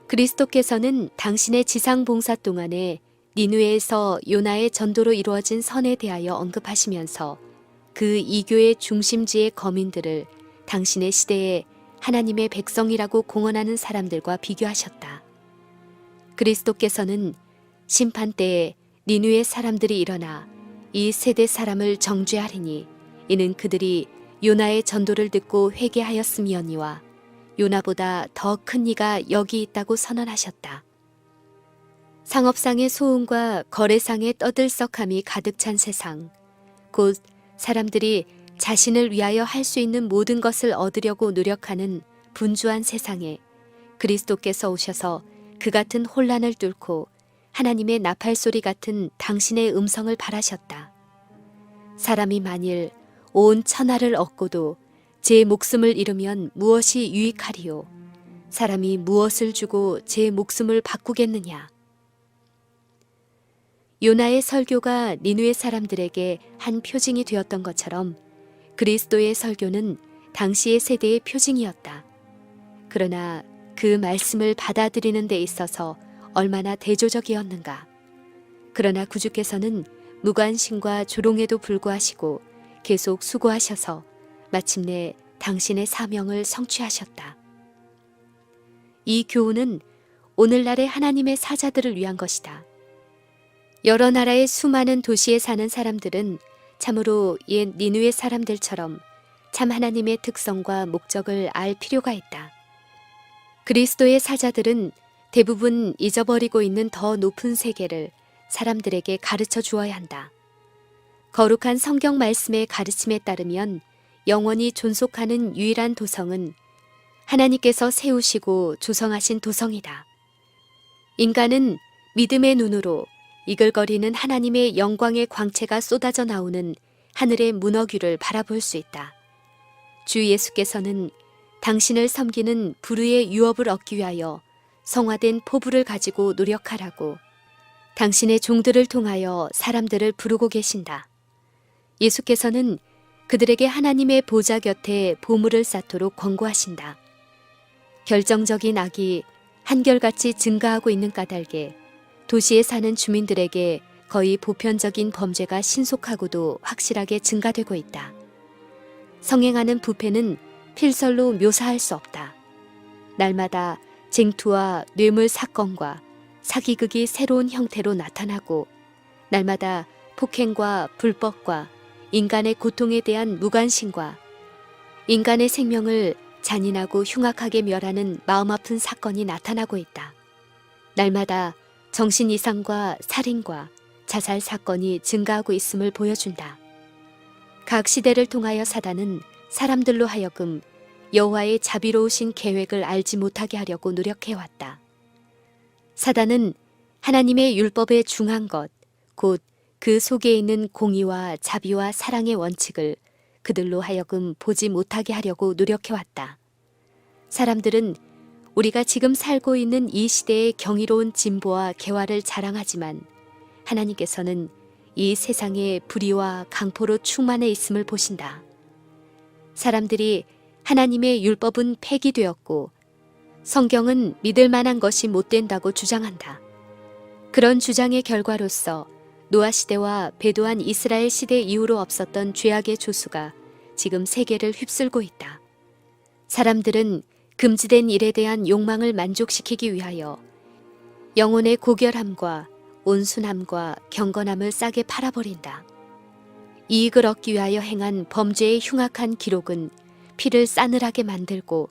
그리스도께서는 당신의 지상 봉사 동안에 니느웨에서 요나의 전도로 이루어진 선에 대하여 언급하시면서 그 이교의 중심지의 거민들을 당신의 시대에 하나님의 백성이라고 공언하는 사람들과 비교하셨다. 그리스도께서는 심판 때에 니느웨 사람들이 일어나 이 세대 사람을 정죄하리니 이는 그들이 요나의 전도를 듣고 회개하였음이었니와 요나보다 더 큰 이가 여기 있다고 선언하셨다. 상업상의 소음과 거래상의 떠들썩함이 가득 찬 세상, 곧 사람들이 자신을 위하여 할 수 있는 모든 것을 얻으려고 노력하는 분주한 세상에 그리스도께서 오셔서 그 같은 혼란을 뚫고 하나님의 나팔소리 같은 당신의 음성을 발하셨다. 사람이 만일 온 천하를 얻고도 제 목숨을 잃으면 무엇이 유익하리요? 사람이 무엇을 주고 제 목숨을 바꾸겠느냐? 요나의 설교가 니느웨 사람들에게 한 표징이 되었던 것처럼 그리스도의 설교는 당시의 세대의 표징이었다. 그러나 그 말씀을 받아들이는 데 있어서 얼마나 대조적이었는가. 그러나 구주께서는 무관심과 조롱에도 불구하시고 계속 수고하셔서 마침내 당신의 사명을 성취하셨다. 이 교훈은 오늘날의 하나님의 사자들을 위한 것이다. 여러 나라의 수많은 도시에 사는 사람들은 참으로 옛 니느웨 사람들처럼 참 하나님의 특성과 목적을 알 필요가 있다. 그리스도의 사자들은 대부분 잊어버리고 있는 더 높은 세계를 사람들에게 가르쳐 주어야 한다. 거룩한 성경 말씀의 가르침에 따르면 영원히 존속하는 유일한 도성은 하나님께서 세우시고 조성하신 도성이다. 인간은 믿음의 눈으로 이글거리는 하나님의 영광의 광채가 쏟아져 나오는 하늘의 문어귀를 바라볼 수 있다. 주 예수께서는 당신을 섬기는 불의의 유업을 얻기 위하여 성화된 포부를 가지고 노력하라고 당신의 종들을 통하여 사람들을 부르고 계신다. 예수께서는 그들에게 하나님의 보좌 곁에 보물을 쌓도록 권고하신다. 결정적인 악이 한결같이 증가하고 있는 까닭에 도시에 사는 주민들에게 거의 보편적인 범죄가 신속하고도 확실하게 증가되고 있다. 성행하는 부패는 필설로 묘사할 수 없다. 날마다 쟁투와 뇌물 사건과 사기극이 새로운 형태로 나타나고 날마다 폭행과 불법과 인간의 고통에 대한 무관심과 인간의 생명을 잔인하고 흉악하게 멸하는 마음 아픈 사건이 나타나고 있다. 날마다 정신 이상과 살인과 자살 사건이 증가하고 있음을 보여준다. 각 시대를 통하여 사단은 사람들로 하여금 여호와의 자비로우신 계획을 알지 못하게 하려고 노력해왔다. 사단은 하나님의 율법에 중한 것, 곧 그 속에 있는 공의와 자비와 사랑의 원칙을 그들로 하여금 보지 못하게 하려고 노력해왔다. 사람들은 우리가 지금 살고 있는 이 시대의 경이로운 진보와 개화를 자랑하지만 하나님께서는 이 세상의 불의와 강포로 충만해 있음을 보신다. 사람들이 하나님의 율법은 폐기되었고 성경은 믿을 만한 것이 못 된다고 주장한다. 그런 주장의 결과로서 노아 시대와 배도한 이스라엘 시대 이후로 없었던 죄악의 조수가 지금 세계를 휩쓸고 있다. 사람들은 금지된 일에 대한 욕망을 만족시키기 위하여 영혼의 고결함과 온순함과 경건함을 싸게 팔아버린다. 이익을 얻기 위하여 행한 범죄의 흉악한 기록은 피를 싸늘하게 만들고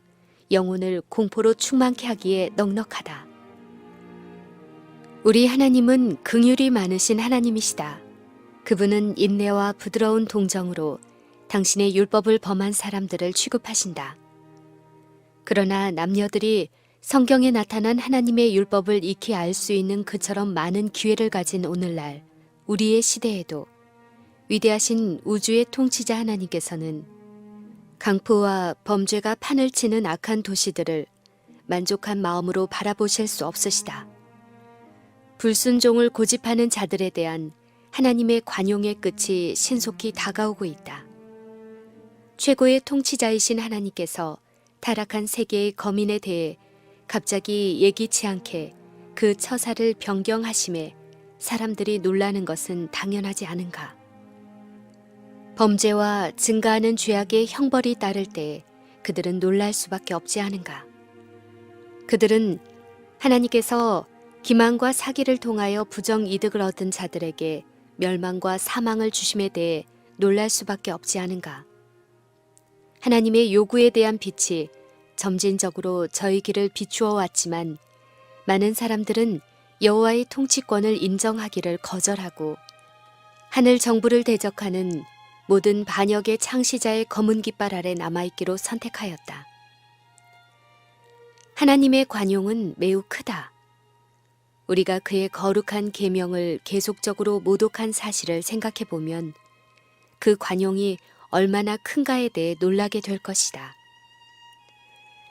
영혼을 공포로 충만케 하기에 넉넉하다. 우리 하나님은 긍휼이 많으신 하나님이시다. 그분은 인내와 부드러운 동정으로 당신의 율법을 범한 사람들을 취급하신다. 그러나 남녀들이 성경에 나타난 하나님의 율법을 익히 알 수 있는 그처럼 많은 기회를 가진 오늘날 우리의 시대에도 위대하신 우주의 통치자 하나님께서는 강포와 범죄가 판을 치는 악한 도시들을 만족한 마음으로 바라보실 수 없으시다. 불순종을 고집하는 자들에 대한 하나님의 관용의 끝이 신속히 다가오고 있다. 최고의 통치자이신 하나님께서 타락한 세계의 거민에 대해 갑자기 예기치 않게 그 처사를 변경하심에 사람들이 놀라는 것은 당연하지 않은가. 범죄와 증가하는 죄악의 형벌이 따를 때 그들은 놀랄 수밖에 없지 않은가. 그들은 하나님께서 기만과 사기를 통하여 부정이득을 얻은 자들에게 멸망과 사망을 주심에 대해 놀랄 수밖에 없지 않은가. 하나님의 요구에 대한 빛이 점진적으로 저희 길을 비추어 왔지만 많은 사람들은 여호와의 통치권을 인정하기를 거절하고 하늘 정부를 대적하는 모든 반역의 창시자의 검은 깃발 아래 남아있기로 선택하였다. 하나님의 관용은 매우 크다. 우리가 그의 거룩한 계명을 계속적으로 모독한 사실을 생각해 보면 그 관용이 얼마나 큰가에 대해 놀라게 될 것이다.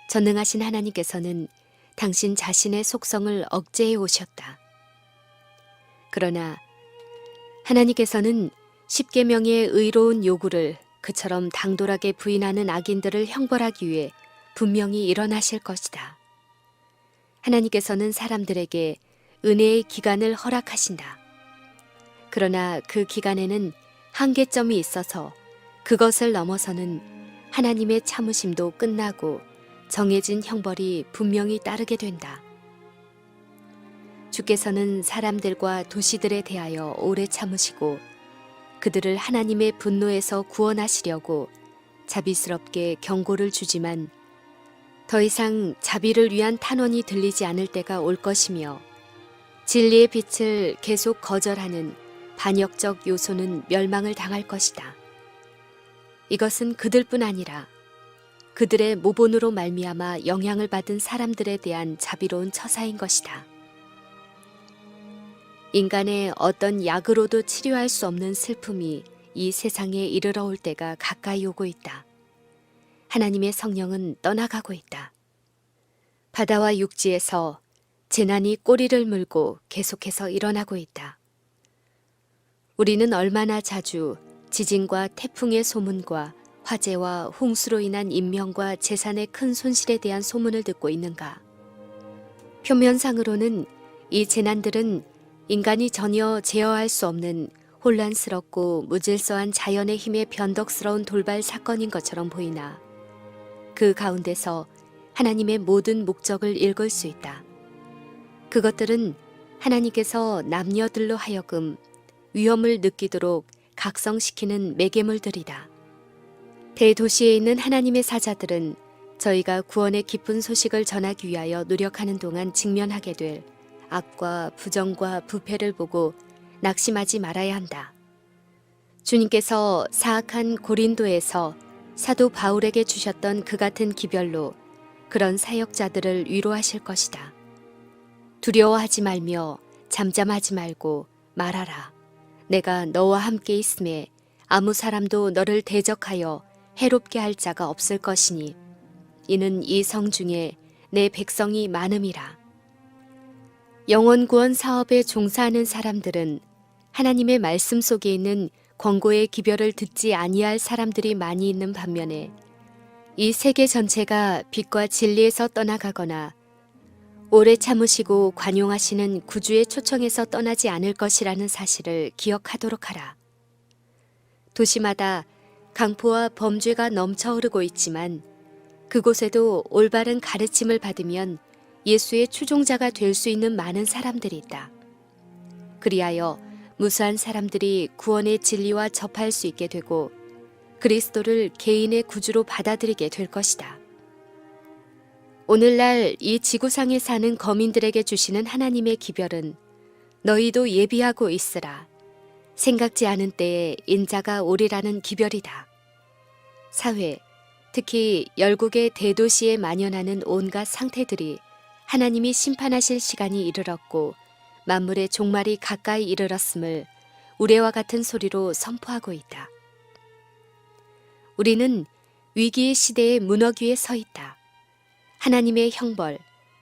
전능하신 하나님께서는 당신 자신의 속성을 억제해 오셨다. 그러나 하나님께서는 십계명의 의로운 요구를 그처럼 당돌하게 부인하는 악인들을 형벌하기 위해 분명히 일어나실 것이다. 하나님께서는 사람들에게 은혜의 기간을 허락하신다. 그러나 그 기간에는 한계점이 있어서 그것을 넘어서는 하나님의 참으심도 끝나고 정해진 형벌이 분명히 따르게 된다. 주께서는 사람들과 도시들에 대하여 오래 참으시고 그들을 하나님의 분노에서 구원하시려고 자비스럽게 경고를 주지만 더 이상 자비를 위한 탄원이 들리지 않을 때가 올 것이며 진리의 빛을 계속 거절하는 반역적 요소는 멸망을 당할 것이다. 이것은 그들뿐 아니라 그들의 모본으로 말미암아 영향을 받은 사람들에 대한 자비로운 처사인 것이다. 인간의 어떤 약으로도 치료할 수 없는 슬픔이 이 세상에 이르러 올 때가 가까이 오고 있다. 하나님의 성령은 떠나가고 있다. 바다와 육지에서 재난이 꼬리를 물고 계속해서 일어나고 있다. 우리는 얼마나 자주 지진과 태풍의 소문과 화재와 홍수로 인한 인명과 재산의 큰 손실에 대한 소문을 듣고 있는가? 표면상으로는 이 재난들은 인간이 전혀 제어할 수 없는 혼란스럽고 무질서한 자연의 힘에 변덕스러운 돌발 사건인 것처럼 보이나 그 가운데서 하나님의 모든 목적을 읽을 수 있다. 그것들은 하나님께서 남녀들로 하여금 위험을 느끼도록 각성시키는 매개물들이다. 대도시에 있는 하나님의 사자들은 저희가 구원의 기쁜 소식을 전하기 위하여 노력하는 동안 직면하게 될 악과 부정과 부패를 보고 낙심하지 말아야 한다. 주님께서 사악한 고린도에서 사도 바울에게 주셨던 그 같은 기별로 그런 사역자들을 위로하실 것이다. 두려워하지 말며 잠잠하지 말고 말하라. 내가 너와 함께 있음에 아무 사람도 너를 대적하여 해롭게 할 자가 없을 것이니 이는 이 성 중에 내 백성이 많음이라. 영혼 구원 사업에 종사하는 사람들은 하나님의 말씀 속에 있는 권고의 기별을 듣지 아니할 사람들이 많이 있는 반면에 이 세계 전체가 빛과 진리에서 떠나가거나 오래 참으시고 관용하시는 구주의 초청에서 떠나지 않을 것이라는 사실을 기억하도록 하라. 도시마다 강포와 범죄가 넘쳐 흐르고 있지만 그곳에도 올바른 가르침을 받으면 예수의 추종자가 될 수 있는 많은 사람들이 있다. 그리하여 무수한 사람들이 구원의 진리와 접할 수 있게 되고 그리스도를 개인의 구주로 받아들이게 될 것이다. 오늘날 이 지구상에 사는 거민들에게 주시는 하나님의 기별은 너희도 예비하고 있으라. 생각지 않은 때에 인자가 오리라는 기별이다. 사회, 특히 열국의 대도시에 만연하는 온갖 상태들이 하나님이 심판하실 시간이 이르렀고 만물의 종말이 가까이 이르렀음을 우레와 같은 소리로 선포하고 있다. 우리는 위기의 시대의 문턱 위에 서 있다. 하나님의 형벌,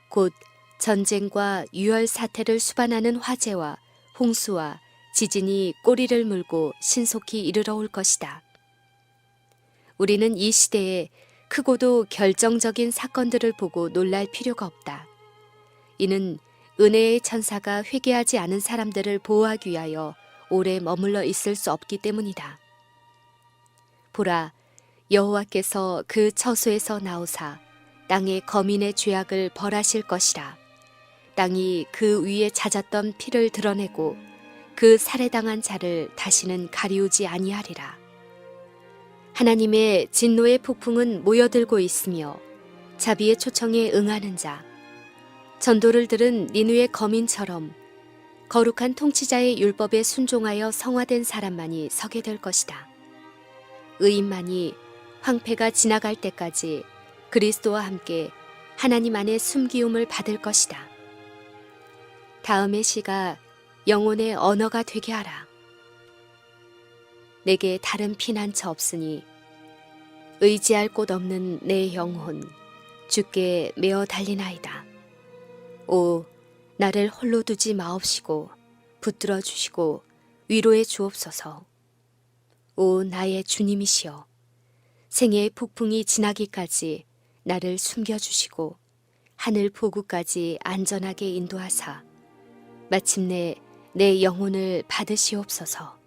곧 전쟁과 유혈 사태를 수반하는 화재와 홍수와 지진이 꼬리를 물고 신속히 이르러 올 것이다. 우리는 이 시대에 크고도 결정적인 사건들을 보고 놀랄 필요가 없다. 이는 은혜의 천사가 회개하지 않은 사람들을 보호하기 위하여 오래 머물러 있을 수 없기 때문이다. 보라, 여호와께서 그 처소에서 나오사 땅의 거민의 죄악을 벌하실 것이라. 땅이 그 위에 잦았던 피를 드러내고 그 살해당한 자를 다시는 가리우지 아니하리라. 하나님의 진노의 폭풍은 모여들고 있으며 자비의 초청에 응하는 자, 전도를 들은 니느웨 거민처럼 거룩한 통치자의 율법에 순종하여 성화된 사람만이 서게 될 것이다. 의인만이 황폐가 지나갈 때까지 그리스도와 함께 하나님 안에 숨기움을 받을 것이다. 다음의 시가 영혼의 언어가 되게 하라. 내게 다른 피난처 없으니 의지할 곳 없는 내 영혼 주께 메어 달리나이다. 오, 나를 홀로 두지 마옵시고 붙들어 주시고 위로해 주옵소서. 오, 나의 주님이시여, 생애의 폭풍이 지나기까지 나를 숨겨주시고 하늘 포구까지 안전하게 인도하사 마침내 내 영혼을 받으시옵소서.